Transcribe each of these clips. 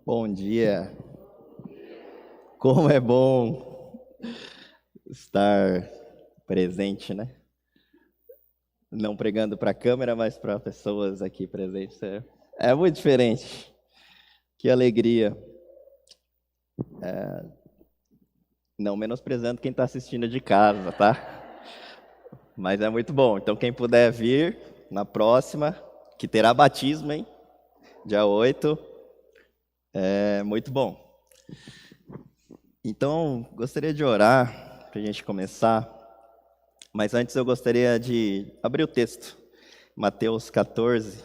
Bom dia. Como é bom estar presente, né? Não pregando para a câmera, mas para pessoas aqui presentes. É muito diferente. Que alegria. Não menosprezando quem está assistindo de casa, tá? Mas é muito bom. Então, quem puder vir na próxima, que terá batismo, hein? Dia 8. É muito bom. Então, gostaria de orar para a gente começar. Mas antes eu gostaria de abrir o texto. Mateus 14,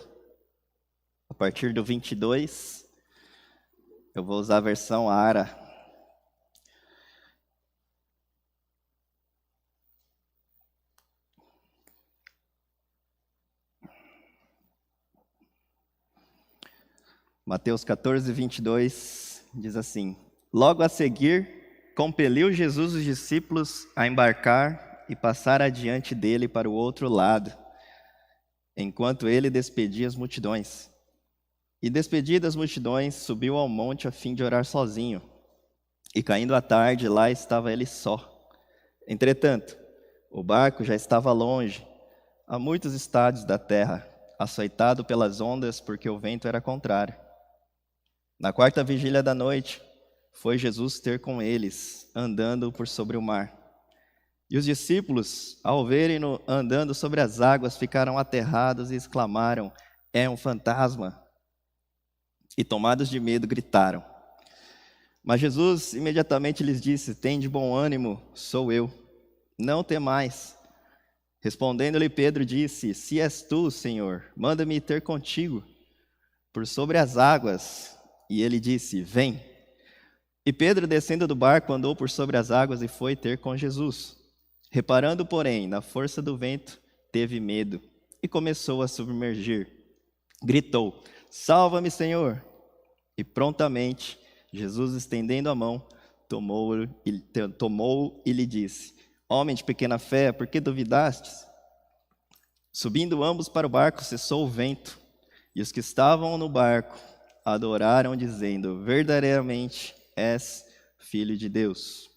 a partir do 22. Eu vou usar a versão ARA. Mateus 14, 22 diz assim: Logo a seguir, compeliu Jesus os discípulos a embarcar e passar adiante dele para o outro lado, enquanto ele despedia as multidões. E despedidas as multidões, subiu ao monte a fim de orar sozinho. E caindo a tarde, lá estava ele só. Entretanto, o barco já estava longe, a muitos estádios da terra, açoitado pelas ondas, porque o vento era contrário. Na quarta vigília da noite, foi Jesus ter com eles, andando por sobre o mar. E os discípulos, ao verem-no andando sobre as águas, ficaram aterrados e exclamaram: É um fantasma! E tomados de medo, gritaram. Mas Jesus imediatamente lhes disse: Tende bom ânimo, sou eu, não temais. Respondendo-lhe Pedro disse: Se és tu, Senhor, manda-me ter contigo por sobre as águas. E ele disse: Vem. E Pedro, descendo do barco, andou por sobre as águas e foi ter com Jesus. Reparando, porém, na força do vento, teve medo e começou a submergir. Gritou: Salva-me, Senhor! E prontamente Jesus, estendendo a mão, tomou e lhe disse: Homem de pequena fé, por que duvidastes? Subindo ambos para o barco, cessou o vento, e os que estavam no barco adoraram, dizendo: Verdadeiramente és Filho de Deus.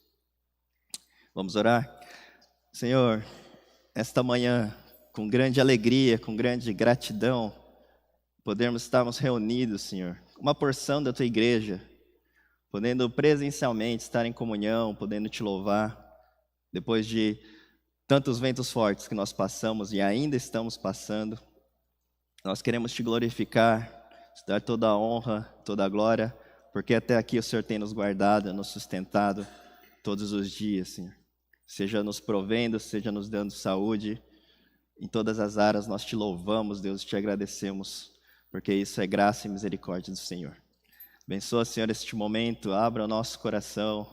Vamos orar? Senhor, esta manhã, com grande alegria, com grande gratidão, podermos estarmos reunidos, Senhor, uma porção da Tua igreja, podendo presencialmente estar em comunhão, podendo Te louvar, depois de tantos ventos fortes que nós passamos e ainda estamos passando. Nós queremos Te glorificar, Te dar toda a honra, toda a glória, porque até aqui o Senhor tem nos guardado, nos sustentado todos os dias, Senhor. Seja nos provendo, seja nos dando saúde, em todas as áreas nós Te louvamos, Deus, e Te agradecemos, porque isso é graça e misericórdia do Senhor. Abençoa, Senhor, este momento, abra o nosso coração,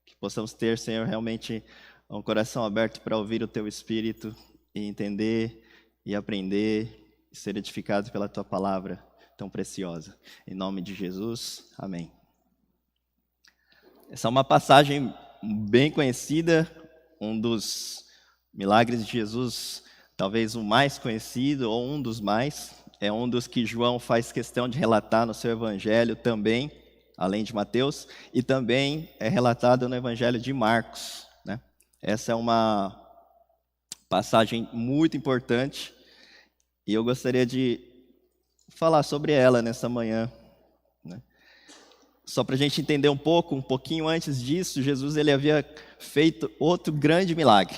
que possamos ter, Senhor, realmente um coração aberto para ouvir o Teu Espírito e entender e aprender e ser edificado pela Tua palavra tão preciosa. Em nome de Jesus, amém. Essa é uma passagem bem conhecida, um dos milagres de Jesus, talvez o mais conhecido ou um dos mais. É um dos que João faz questão de relatar no seu evangelho também, além de Mateus, e também é relatado no evangelho de Marcos, né? Essa é uma passagem muito importante e eu gostaria de falar sobre ela nessa manhã, né? Só para a gente entender um pouquinho antes disso, Jesus ele havia feito outro grande milagre.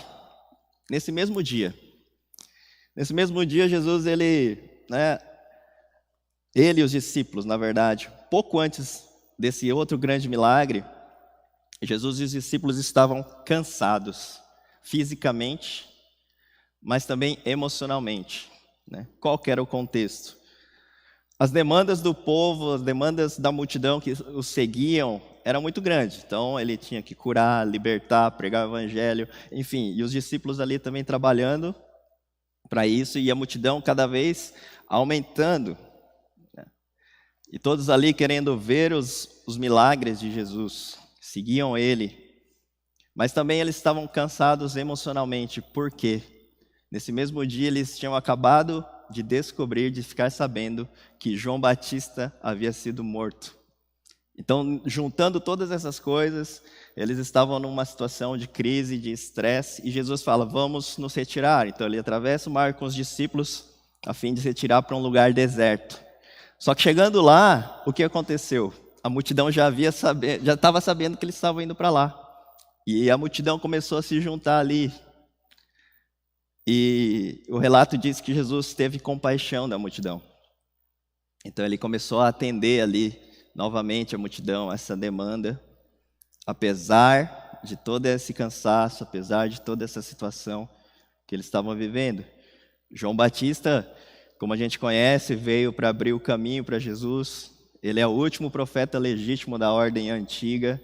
Nesse mesmo dia, Jesus ele e os discípulos, na verdade, pouco antes desse outro grande milagre, Jesus e os discípulos estavam cansados, fisicamente, mas também emocionalmente, né? Qual que era o contexto? As demandas do povo, as demandas da multidão que o seguiam eram muito grandes. Então, ele tinha que curar, libertar, pregar o evangelho, enfim. E os discípulos ali também trabalhando para isso, e a multidão cada vez aumentando. E todos ali querendo ver os milagres de Jesus, seguiam ele. Mas também eles estavam cansados emocionalmente. Por quê? Nesse mesmo dia eles tinham acabado de descobrir, de ficar sabendo que João Batista havia sido morto. Então, juntando todas essas coisas, eles estavam numa situação de crise, de estresse, e Jesus fala: vamos nos retirar. Então, ele atravessa o mar com os discípulos, a fim de se retirar para um lugar deserto. Só que chegando lá, o que aconteceu? A multidão já estava sabendo que eles estavam indo para lá. E a multidão começou a se juntar ali. E o relato diz que Jesus teve compaixão da multidão. Então ele começou a atender ali novamente a multidão, essa demanda, apesar de todo esse cansaço, apesar de toda essa situação que eles estavam vivendo. João Batista, como a gente conhece, veio para abrir o caminho para Jesus. Ele é o último profeta legítimo da ordem antiga,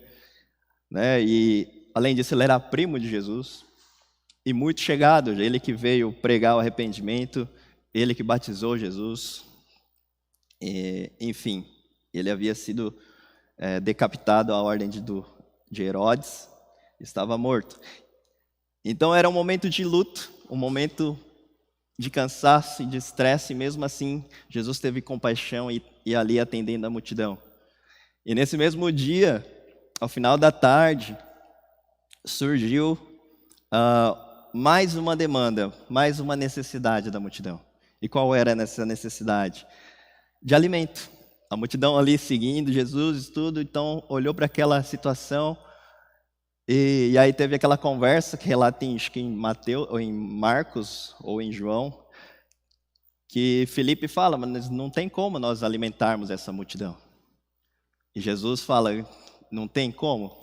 né? E além disso, ele era primo de Jesus e muito chegado. Ele que veio pregar o arrependimento, ele que batizou Jesus. Enfim, ele havia sido decapitado à ordem de Herodes, estava morto. Então era um momento de luto, um momento de cansaço e de estresse, e mesmo assim Jesus teve compaixão e ali atendendo a multidão. E nesse mesmo dia, ao final da tarde, surgiu mais uma demanda, mais uma necessidade da multidão. E qual era essa necessidade? De alimento. A multidão ali seguindo Jesus e tudo, então olhou para aquela situação e aí teve aquela conversa que relata acho que em Mateus, ou em Marcos, ou em João, que Filipe fala: mas não tem como nós alimentarmos essa multidão. E Jesus fala: não tem como,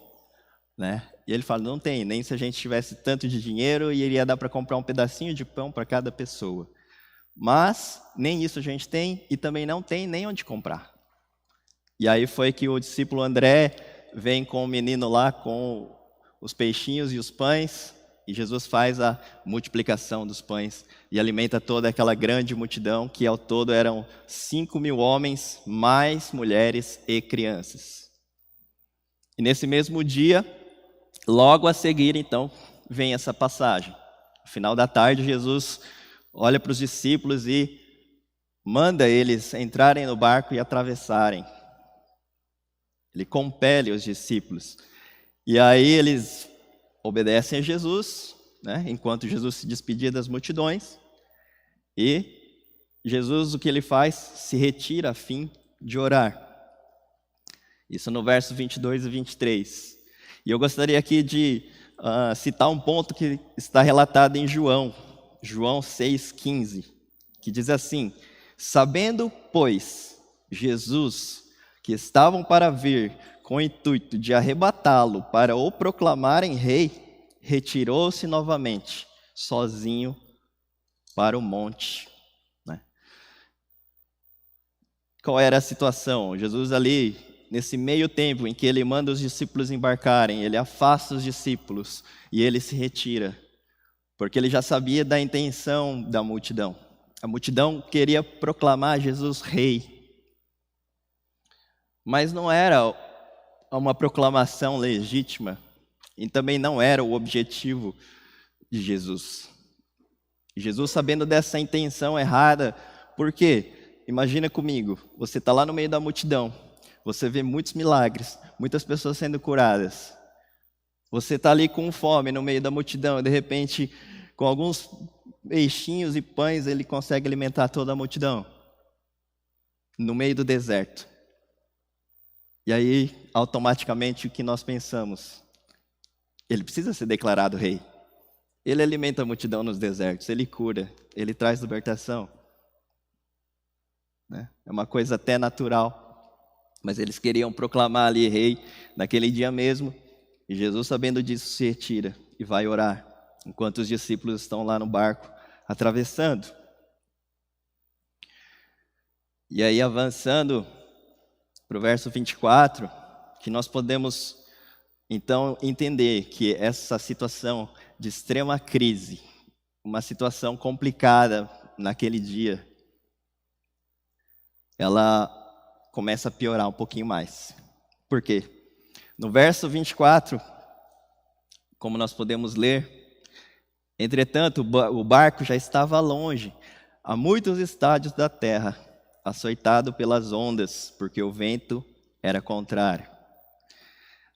né? E ele fala: não tem, nem se a gente tivesse tanto de dinheiro e iria dar para comprar um pedacinho de pão para cada pessoa. Mas nem isso a gente tem e também não tem nem onde comprar. E aí foi que o discípulo André vem com o menino lá com os peixinhos e os pães, e Jesus faz a multiplicação dos pães e alimenta toda aquela grande multidão, que ao todo eram 5.000 homens, mais mulheres e crianças. E nesse mesmo dia, logo a seguir, então, vem essa passagem. No final da tarde, Jesus olha para os discípulos e manda eles entrarem no barco e atravessarem. Ele compele os discípulos. E aí eles obedecem a Jesus, né, enquanto Jesus se despedia das multidões. E Jesus, o que ele faz? Se retira a fim de orar. Isso no verso 22 e 23. E eu gostaria aqui de citar um ponto que está relatado em João 6,15, que diz assim: sabendo, pois, Jesus, que estavam para vir com o intuito de arrebatá-lo para o proclamarem rei, retirou-se novamente, sozinho, para o monte. Né? Qual era a situação? Jesus ali, nesse meio tempo em que ele manda os discípulos embarcarem, ele afasta os discípulos e ele se retira, porque ele já sabia da intenção da multidão. A multidão queria proclamar Jesus rei, mas não era uma proclamação legítima e também não era o objetivo de Jesus. Jesus, sabendo dessa intenção errada, por quê? Imagina comigo, você está lá no meio da multidão, você vê muitos milagres, muitas pessoas sendo curadas. Você está ali com fome no meio da multidão e de repente, com alguns peixinhos e pães, ele consegue alimentar toda a multidão. No meio do deserto. E aí, automaticamente, o que nós pensamos? Ele precisa ser declarado rei. Ele alimenta a multidão nos desertos, ele cura, ele traz libertação. Né? É uma coisa até natural. Mas eles queriam proclamar ali rei naquele dia mesmo. E Jesus, sabendo disso, se retira e vai orar, enquanto os discípulos estão lá no barco, atravessando. E aí, avançando para o verso 24, que nós podemos, então, entender que essa situação de extrema crise, uma situação complicada naquele dia, ela começa a piorar um pouquinho mais. Por quê? No verso 24, como nós podemos ler, entretanto, o barco já estava longe, a muitos estádios da terra, açoitado pelas ondas, porque o vento era contrário.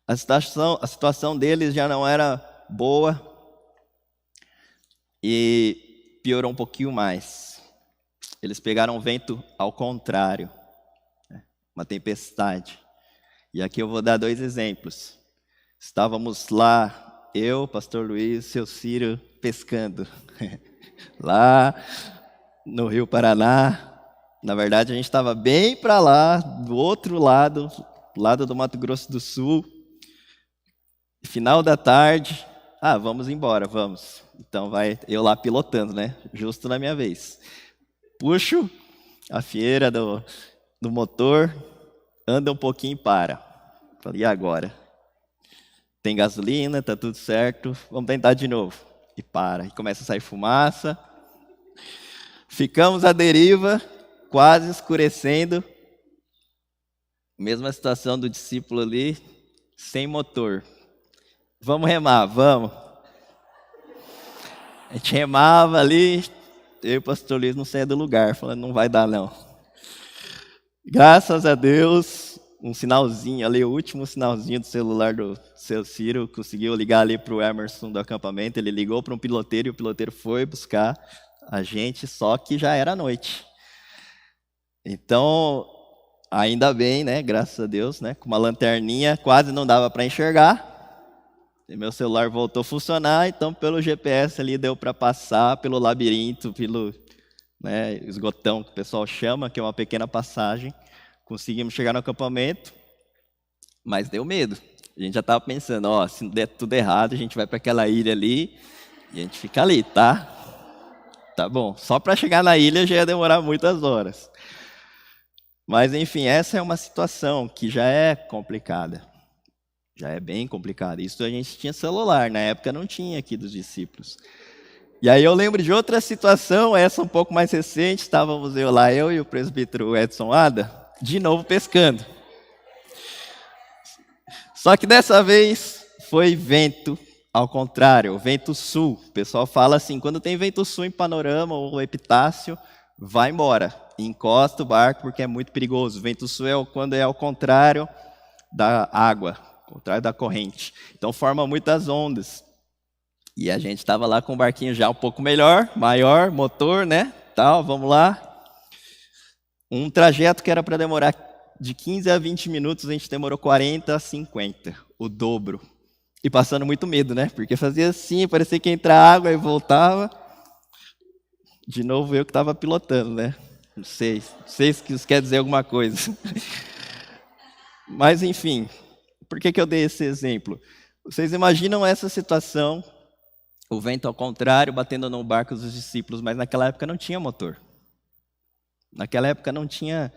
A situação deles já não era boa e piorou um pouquinho mais. Eles pegaram vento ao contrário, uma tempestade. E aqui eu vou dar 2 exemplos. Estávamos lá, eu, pastor Luiz, seu Ciro, pescando. Lá no Rio Paraná. Na verdade, a gente estava bem para lá, do outro lado, lado do Mato Grosso do Sul. Final da tarde. Vamos embora, vamos. Então vai eu lá pilotando, né? Justo na minha vez. Puxo a fieira do motor, anda um pouquinho e para. Falei, e agora? Tem gasolina, tá tudo certo, vamos tentar de novo. E para, e começa a sair fumaça. Ficamos à deriva, quase escurecendo. Mesma situação do discípulo ali, sem motor. Vamos remar, vamos. A gente remava ali, eu e o pastor Luiz não saía do lugar, falando, não vai dar não. Graças a Deus, um sinalzinho ali, o último sinalzinho do celular do seu Ciro, conseguiu ligar ali para o Emerson do acampamento, ele ligou para um piloteiro e o piloteiro foi buscar a gente, só que já era noite. Então, ainda bem, né, graças a Deus, né, com uma lanterninha quase não dava para enxergar. E meu celular voltou a funcionar, então pelo GPS ali deu para passar pelo labirinto, pelo esgotão que o pessoal chama, que é uma pequena passagem. Conseguimos chegar no acampamento, mas deu medo. A gente já estava pensando, se der tudo errado, a gente vai para aquela ilha ali e a gente fica ali, tá? Tá bom, só para chegar na ilha já ia demorar muitas horas. Mas enfim, essa é uma situação que já é complicada. Já é bem complicado. Isso a gente tinha celular, na época não tinha aqui dos discípulos. E aí eu lembro de outra situação, essa um pouco mais recente, estávamos eu e o presbítero Edson Ada, de novo pescando. Só que dessa vez foi vento ao contrário, vento sul. O pessoal fala assim, quando tem vento sul em Panorama ou Epitácio, vai embora. Encosta o barco porque é muito perigoso. Vento sul é quando é ao contrário da água. Contrário da corrente. Então forma muitas ondas. E a gente estava lá com o barquinho já um pouco melhor, maior, motor, né? Tal, vamos lá. Um trajeto que era para demorar de 15 a 20 minutos, a gente demorou 40 a 50, o dobro. E passando muito medo, né? Porque fazia assim, parecia que ia entrar água e voltava. De novo eu que estava pilotando, né? Não sei se isso quer dizer alguma coisa. Mas enfim. Por que eu dei esse exemplo? Vocês imaginam essa situação, o vento ao contrário, batendo no barco dos discípulos, mas naquela época não tinha motor. Naquela época não tinha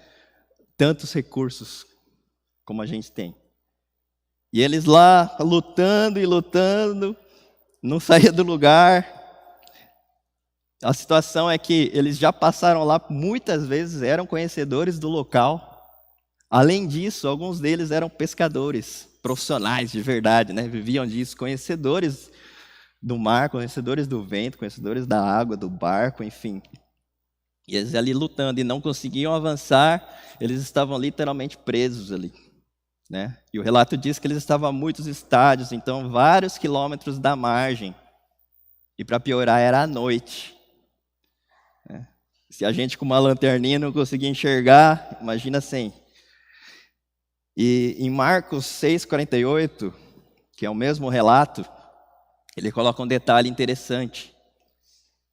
tantos recursos como a gente tem. E eles lá lutando e lutando, não saía do lugar. A situação é que eles já passaram lá muitas vezes, eram conhecedores do local. Além disso, alguns deles eram pescadores, profissionais de verdade, né? Viviam disso, conhecedores do mar, conhecedores do vento, conhecedores da água, do barco, enfim. E eles ali lutando e não conseguiam avançar, eles estavam literalmente presos ali, né? E o relato diz que eles estavam a muitos estádios, então vários quilômetros da margem. E para piorar, era à noite. Né? Se a gente com uma lanterninha não conseguia enxergar, imagina sem. E em Marcos 6,48, que é o mesmo relato, ele coloca um detalhe interessante,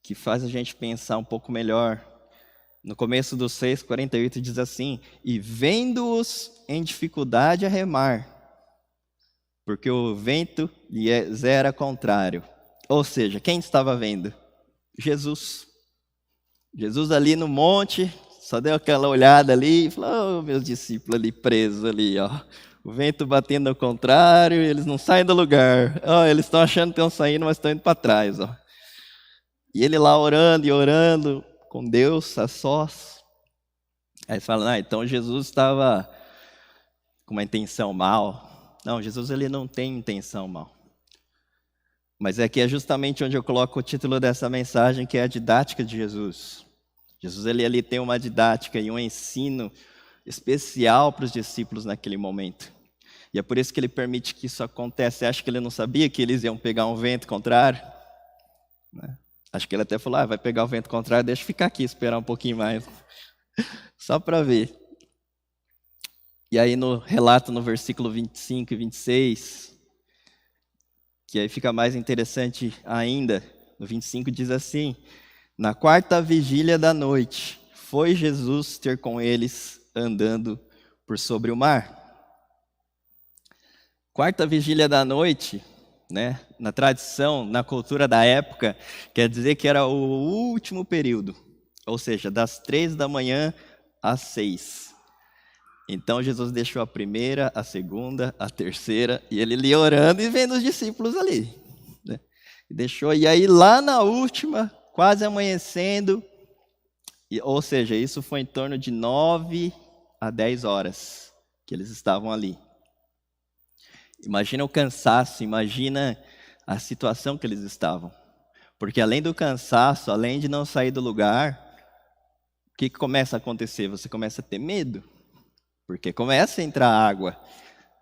que faz a gente pensar um pouco melhor. No começo do 6,48 diz assim, e vendo-os em dificuldade a remar, porque o vento lhes era contrário. Ou seja, quem estava vendo? Jesus. Jesus ali no monte, só deu aquela olhada ali e falou, meus discípulos ali presos ali, ó. O vento batendo ao contrário, eles não saem do lugar. Eles estão achando que estão saindo, mas estão indo para trás, ó. E ele lá orando e orando com Deus a sós. Aí você fala, então Jesus estava com uma intenção mal. Não, Jesus ele não tem intenção mal. Mas aqui é justamente onde eu coloco o título dessa mensagem, que é a didática de Jesus. Jesus ele tem uma didática e um ensino especial para os discípulos naquele momento. E é por isso que ele permite que isso aconteça. Você acha que ele não sabia que eles iam pegar um vento contrário? Né? Acho que ele até falou, vai pegar o vento contrário, deixa eu ficar aqui, esperar um pouquinho mais. Só para ver. E aí no relato no versículo 25 e 26, que aí fica mais interessante ainda, no 25 diz assim: na quarta vigília da noite, foi Jesus ter com eles andando por sobre o mar. Quarta vigília da noite, né, na tradição, na cultura da época, quer dizer que era o último período, ou seja, das 3 da manhã às 6. Então Jesus deixou a primeira, a segunda, a terceira, e ele ia orando e vendo os discípulos ali. Né? E aí lá na última, quase amanhecendo, ou seja, isso foi em torno de 9 a 10 horas que eles estavam ali. Imagina o cansaço, imagina a situação que eles estavam. Porque além do cansaço, além de não sair do lugar, o que começa a acontecer? Você começa a ter medo. Porque começa a entrar água.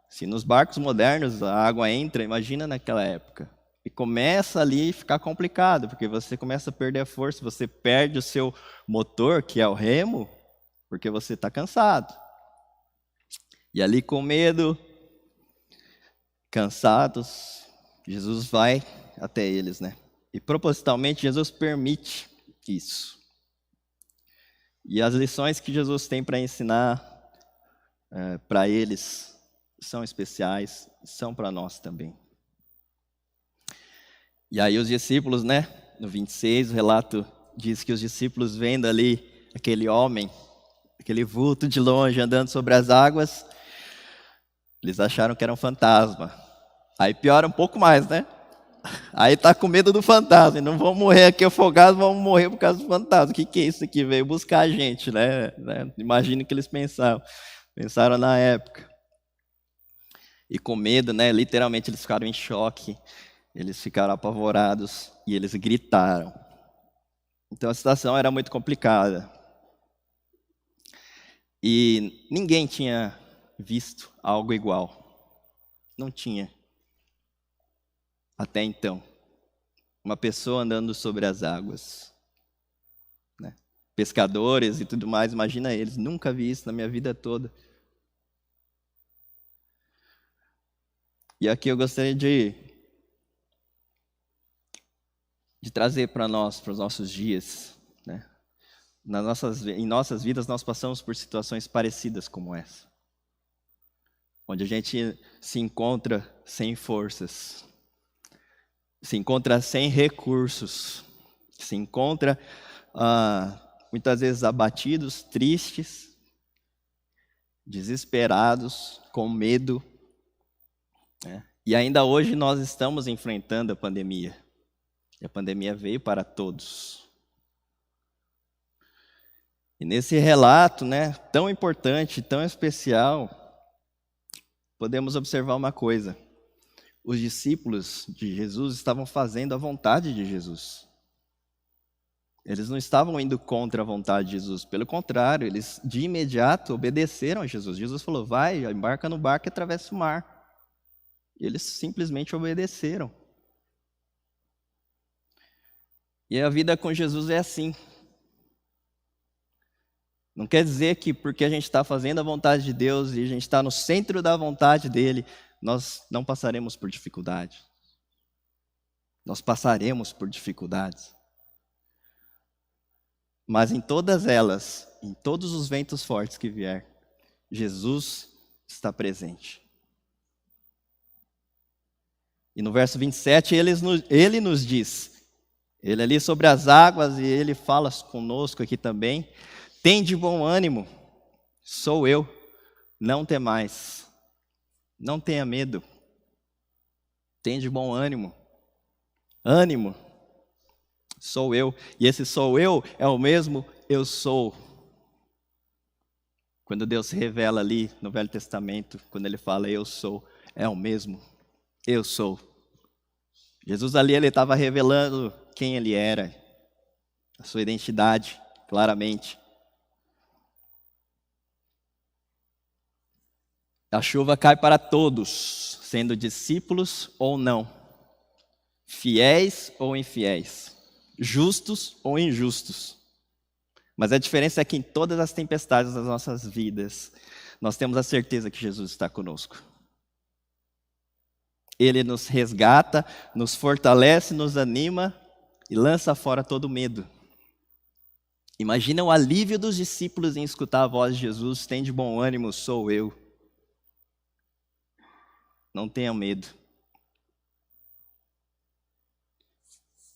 Se nos barcos modernos a água entra, imagina naquela época. E começa ali a ficar complicado, porque você começa a perder a força, você perde o seu motor, que é o remo, porque você está cansado. E ali com medo, cansados, Jesus vai até eles, né? E propositalmente Jesus permite isso. E as lições que Jesus tem para ensinar para eles são especiais, são para nós também. E aí os discípulos, né? No 26, o relato diz que os discípulos vendo ali aquele homem, aquele vulto de longe andando sobre as águas, eles acharam que era um fantasma. Aí piora um pouco mais, né? Aí tá com medo do fantasma, não vão morrer aqui afogados, vão morrer por causa do fantasma. O que é isso aqui? Veio buscar a gente, né? Imagina o que eles pensaram na época. E com medo, né? Literalmente eles ficaram em choque, eles ficaram apavorados e eles gritaram. Então a situação era muito complicada. E ninguém tinha visto algo igual. Não tinha. Até então. Uma pessoa andando sobre as águas. Né? Pescadores e tudo mais, imagina eles. Nunca vi isso na minha vida toda. E aqui eu gostaria de trazer para nós, para os nossos dias. Né? Em nossas vidas nós passamos por situações parecidas como essa. Onde a gente se encontra sem forças. Se encontra sem recursos. Se encontra muitas vezes abatidos, tristes, desesperados, com medo. Né? E ainda hoje nós estamos enfrentando a pandemia. E a pandemia veio para todos. E nesse relato, né, tão importante, tão especial, podemos observar uma coisa. Os discípulos de Jesus estavam fazendo a vontade de Jesus. Eles não estavam indo contra a vontade de Jesus. Pelo contrário, eles de imediato obedeceram a Jesus. Jesus falou, vai, embarca no barco e atravessa o mar. E eles simplesmente obedeceram. E a vida com Jesus é assim. Não quer dizer que porque a gente está fazendo a vontade de Deus e a gente está no centro da vontade dele, nós não passaremos por dificuldades. Nós passaremos por dificuldades. Mas em todas elas, em todos os ventos fortes que vier, Jesus está presente. E no verso 27, ele nos diz, ele ali sobre as águas, e ele fala conosco aqui também, tem de bom ânimo, sou eu, não temais, não tenha medo, tem de bom ânimo, sou eu, e esse sou eu é o mesmo eu sou. Quando Deus se revela ali no Velho Testamento, quando ele fala eu sou, é o mesmo eu sou. Jesus ali ele estava revelando quem ele era, a sua identidade, claramente. A chuva cai para todos, sendo discípulos ou não, fiéis ou infiéis, justos ou injustos. Mas a diferença é que em todas as tempestades das nossas vidas, nós temos a certeza que Jesus está conosco. Ele nos resgata, nos fortalece, nos anima e lança fora todo medo. Imagina o alívio dos discípulos em escutar a voz de Jesus: tem de bom ânimo, sou eu. Não tenha medo.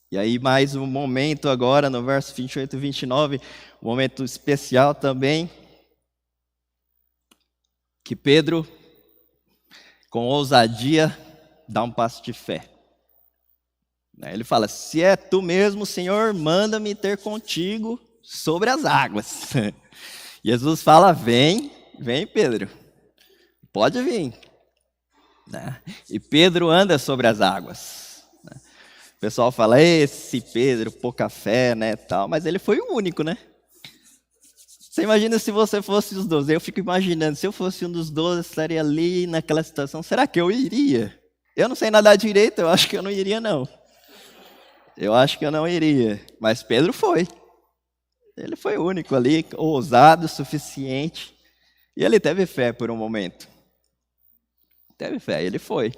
E aí mais um momento agora, no verso 28 e 29, um momento especial também, que Pedro, com ousadia, dá um passo de fé. Ele fala: se é tu mesmo, Senhor, manda-me ter contigo sobre as águas. Jesus fala: vem, vem Pedro, pode vir. E Pedro anda sobre as águas. O pessoal fala: esse Pedro, pouca fé, né, tal. Mas ele foi o único, né? Você imagina se você fosse os 12. Eu fico imaginando, se eu fosse um dos 12, estaria ali naquela situação. Será que eu iria? Eu não sei nadar direito, eu acho que eu não iria, não. Eu acho que eu não iria. Mas Pedro foi. Ele foi o único ali, ousado o suficiente. E ele teve fé por um momento. Teve fé, ele foi.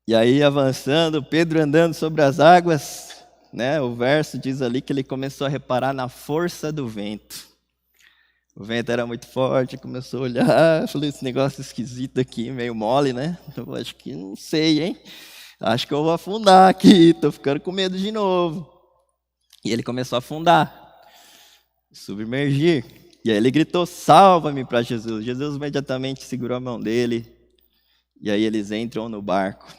E aí, avançando, Pedro andando sobre as águas, né? O verso diz ali que ele começou a reparar na força do vento. O vento era muito forte, começou a olhar, falei: esse negócio esquisito aqui, meio mole, né? Eu acho que não sei, hein? Acho que eu vou afundar aqui, tô ficando com medo de novo. E ele começou a afundar, submergir. E aí ele gritou: salva-me para Jesus. Jesus imediatamente segurou a mão dele. E aí eles entram no barco.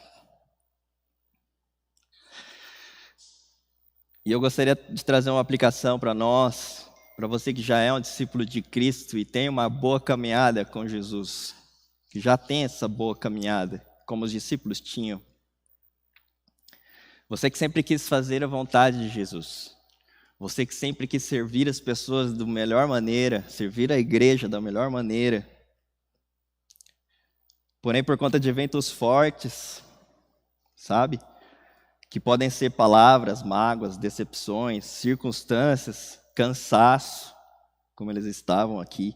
E eu gostaria de trazer uma aplicação para nós, para você que já é um discípulo de Cristo e tem uma boa caminhada com Jesus, que já tem essa boa caminhada, como os discípulos tinham. Você que sempre quis fazer a vontade de Jesus. Você que sempre quis servir as pessoas da melhor maneira, servir a igreja da melhor maneira. Porém, por conta de eventos fortes, sabe? Que podem ser palavras, mágoas, decepções, circunstâncias, cansaço, como eles estavam aqui,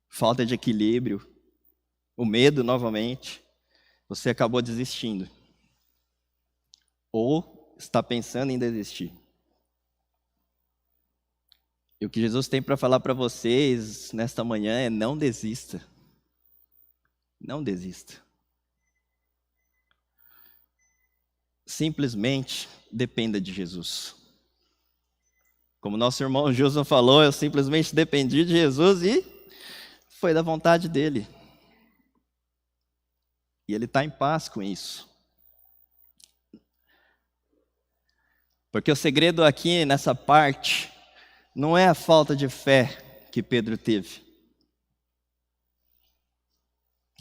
falta de equilíbrio, o medo novamente, você acabou desistindo. Ou está pensando em desistir. E o que Jesus tem para falar para vocês nesta manhã é: não desista. Não desista. Simplesmente dependa de Jesus. Como nosso irmão Gilson falou, eu simplesmente dependi de Jesus e foi da vontade dele. E ele está em paz com isso. Porque o segredo aqui nessa parte não é a falta de fé que Pedro teve.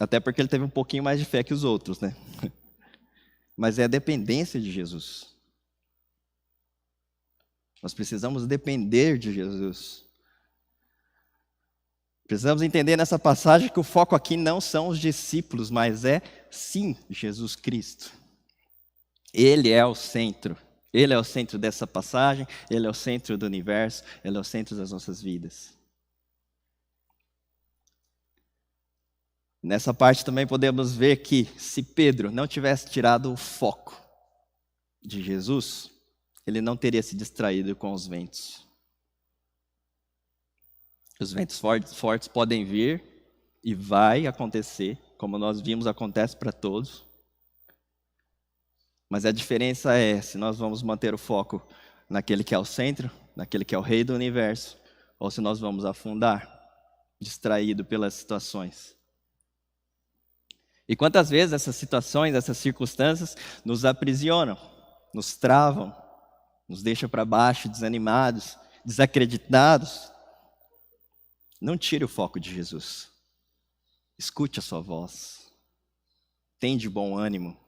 Até porque ele teve um pouquinho mais de fé que os outros, né? Mas é a dependência de Jesus. Nós precisamos depender de Jesus. Precisamos entender nessa passagem que o foco aqui não são os discípulos, mas é, sim, Jesus Cristo. Ele é o centro. Ele é o centro dessa passagem, Ele é o centro do universo, Ele é o centro das nossas vidas. Nessa parte também podemos ver que se Pedro não tivesse tirado o foco de Jesus, ele não teria se distraído com os ventos. Os ventos fortes podem vir e vai acontecer, como nós vimos, acontece para todos. Mas a diferença é se nós vamos manter o foco naquele que é o centro, naquele que é o rei do universo, ou se nós vamos afundar, distraído pelas situações. E quantas vezes essas situações, essas circunstâncias nos aprisionam, nos travam, nos deixam para baixo, desanimados, desacreditados. Não tire o foco de Jesus. Escute a sua voz. Tem de bom ânimo.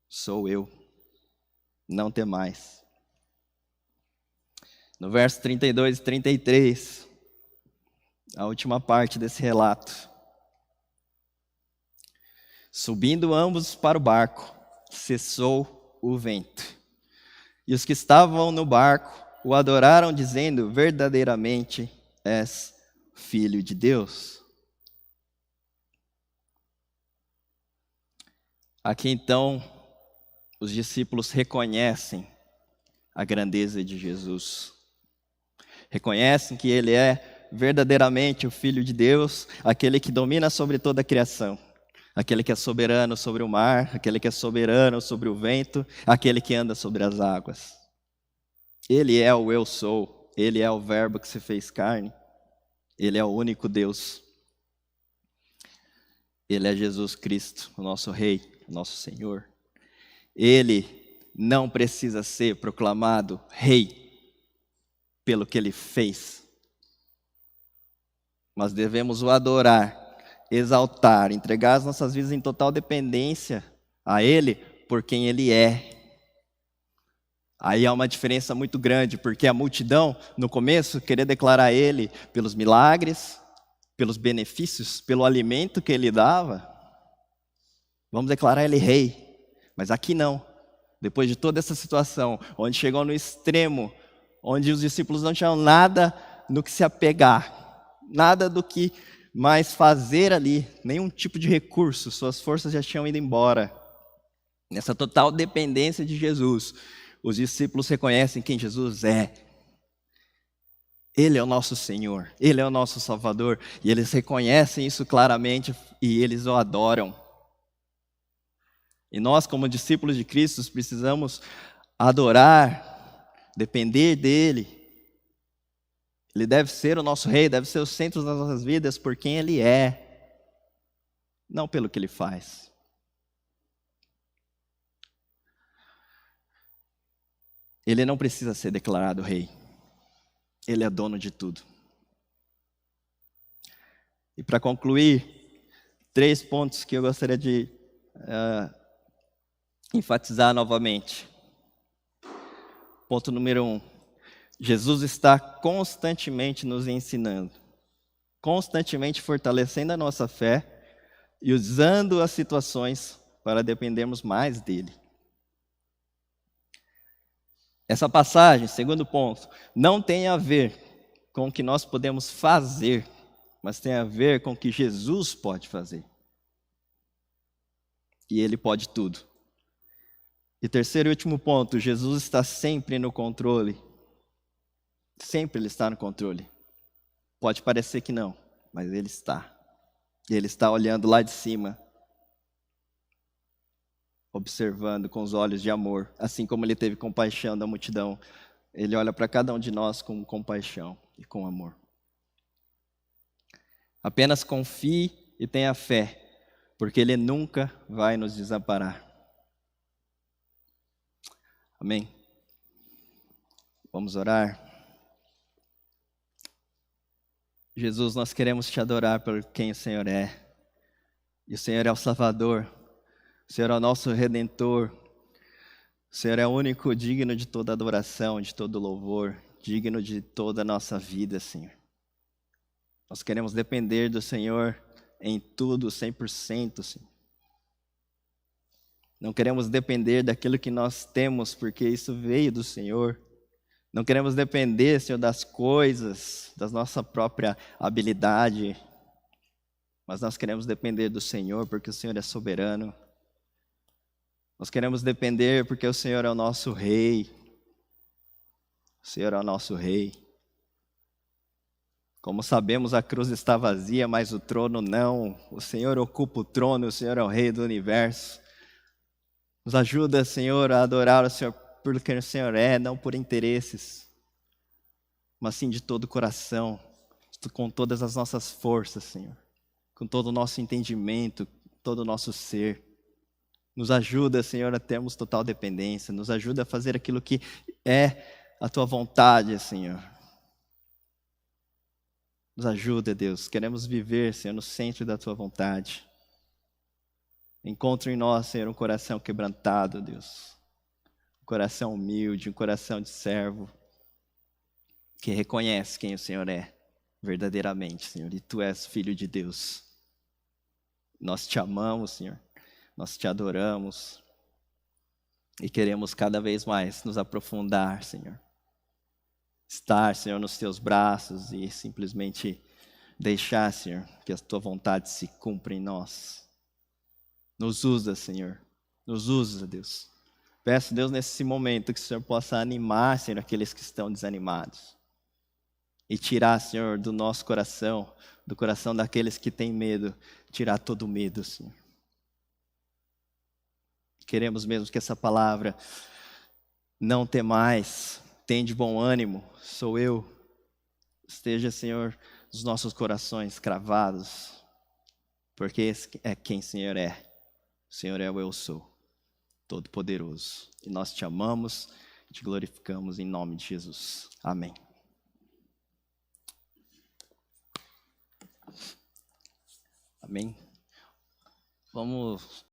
Sou eu. Não temais. No verso 32 e 33, a última parte desse relato. Subindo ambos para o barco, cessou o vento. E os que estavam no barco o adoraram, dizendo: verdadeiramente és filho de Deus. Aqui então, os discípulos reconhecem a grandeza de Jesus. Reconhecem que ele é verdadeiramente o Filho de Deus, aquele que domina sobre toda a criação, aquele que é soberano sobre o mar, aquele que é soberano sobre o vento, aquele que anda sobre as águas. Ele é o eu sou, ele é o verbo que se fez carne, ele é o único Deus. Ele é Jesus Cristo, o nosso Rei, o nosso Senhor. Ele não precisa ser proclamado Rei pelo que ele fez, mas devemos o adorar, exaltar, entregar as nossas vidas em total dependência a ele por quem ele é. Aí há uma diferença muito grande, porque a multidão, no começo, queria declarar ele pelos milagres, pelos benefícios, pelo alimento que ele dava. Vamos declarar ele rei. Mas aqui não. Depois de toda essa situação, onde chegou no extremo, onde os discípulos não tinham nada no que se apegar, nada do que mais fazer ali, nenhum tipo de recurso, suas forças já tinham ido embora. Nessa total dependência de Jesus, os discípulos reconhecem quem Jesus é. Ele é o nosso Senhor, Ele é o nosso Salvador, e eles reconhecem isso claramente e eles o adoram. E nós, como discípulos de Cristo, precisamos adorar, depender dEle. Ele deve ser o nosso Rei, deve ser o centro das nossas vidas por quem Ele é, não pelo que Ele faz. Ele não precisa ser declarado Rei. Ele é dono de tudo. E para concluir, 3 pontos que eu gostaria de enfatizar novamente. Ponto número 1. Jesus está constantemente nos ensinando, constantemente fortalecendo a nossa fé e usando as situações para dependermos mais dele. Essa passagem, segundo ponto, não tem a ver com o que nós podemos fazer, mas tem a ver com o que Jesus pode fazer. E Ele pode tudo. E terceiro e último ponto, Jesus está sempre no controle. Sempre Ele está no controle. Pode parecer que não, mas Ele está. Ele está olhando lá de cima, observando com os olhos de amor, assim como Ele teve compaixão da multidão. Ele olha para cada um de nós com compaixão e com amor. Apenas confie e tenha fé, porque Ele nunca vai nos desamparar. Amém? Vamos orar. Jesus, nós queremos te adorar por quem o Senhor é. E o Senhor é o Salvador. O Senhor é o nosso Redentor. O Senhor é o único digno de toda adoração, de todo louvor, digno de toda a nossa vida, Senhor. Nós queremos depender do Senhor em tudo, 100%, Senhor. Não queremos depender daquilo que nós temos, porque isso veio do Senhor. Não queremos depender, Senhor, das coisas, da nossa própria habilidade, mas nós queremos depender do Senhor, porque o Senhor é soberano. Nós queremos depender porque o Senhor é o nosso Rei. O Senhor é o nosso Rei. Como sabemos, a cruz está vazia, mas o trono não. O Senhor ocupa o trono, o Senhor é o Rei do universo. Nos ajuda, Senhor, a adorar o Senhor por quem o Senhor é, não por interesses, mas sim de todo o coração, com todas as nossas forças, Senhor, com todo o nosso entendimento, todo o nosso ser. Nos ajuda, Senhor, a termos total dependência, nos ajuda a fazer aquilo que é a Tua vontade, Senhor. Nos ajuda, Deus, queremos viver, Senhor, no centro da Tua vontade. Encontre em nós, Senhor, um coração quebrantado, Deus. Um coração humilde, um coração de servo, que reconhece quem o Senhor é. verdadeiramente, Senhor, e Tu és Filho de Deus. Nós Te amamos, Senhor, nós Te adoramos e queremos cada vez mais nos aprofundar, Senhor. Estar, Senhor, nos Teus braços e simplesmente deixar, Senhor, que a Tua vontade se cumpra em nós. Nos usa, Senhor, nos usa, Deus. Peço, Deus, nesse momento que o Senhor possa animar, Senhor, aqueles que estão desanimados. E tirar, Senhor, do nosso coração, do coração daqueles que têm medo, tirar todo o medo, Senhor. Queremos mesmo que essa palavra, não temais, tem de bom ânimo, sou eu, esteja, Senhor, nos nossos corações cravados, porque esse é quem o Senhor é. O Senhor é o eu sou, Todo-Poderoso. E nós Te amamos, Te glorificamos em nome de Jesus. Amém. Amém. Vamos